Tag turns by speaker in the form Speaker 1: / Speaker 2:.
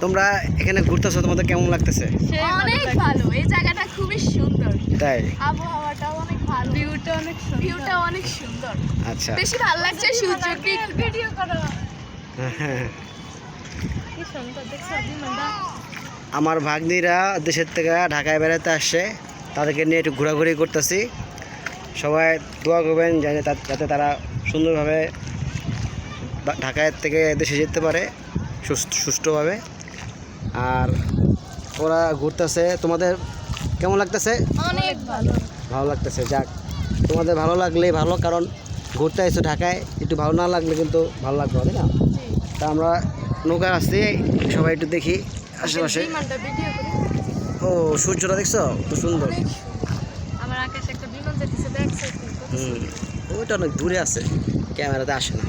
Speaker 1: তোমরা এখানে ঘুরতেছো, তোমাদের কেমন লাগতেছে?
Speaker 2: অনেক ভালো, এই জায়গাটা খুবই সুন্দর,
Speaker 1: তাই?
Speaker 2: আবহাওয়াটা অনেক ভালো, ভিউটা অনেক সুন্দর।
Speaker 1: আচ্ছা।
Speaker 2: বেশি ভালো লাগছে সূর্যকে ভিডিও করো।
Speaker 1: হ্যাঁ,
Speaker 2: কি সুন্দর দেখছো বিমানটা।
Speaker 1: আমার ভাগ্নিরা দেশের থেকে ঢাকায় বেড়াতে আসছে, তাদেরকে নিয়ে একটু ঘোরাঘুরি করতেছি। সবাই দোয়া করবেন যাতে তারা সুন্দরভাবে ঢাকায় থেকে দেশে যেতে পারে সুষ্ঠুভাবে। আর ওরা ঘুরতেছে, তোমাদের কেমন লাগতেছে?
Speaker 2: অনেক ভালো।
Speaker 1: ভালো লাগতেছে, যাক তোমাদের ভালো লাগলেই ভালো, কারণ ঘুরতে আসছো ঢাকায়, একটু ভালো না লাগলে কিন্তু ভালো লাগবে তাই না? তা আমরা নৌকায় আসছি, সবাই একটু দেখি আশেপাশে।
Speaker 2: বিমানটা ভিডিও করি।
Speaker 1: ও সূর্যটা দেখছো তো সুন্দর।
Speaker 2: আমার আকাশে একটা বিমান যেতেছে দেখছো?
Speaker 1: ওইটা অনেক দূরে আছে, ক্যামেরাতে আসে না।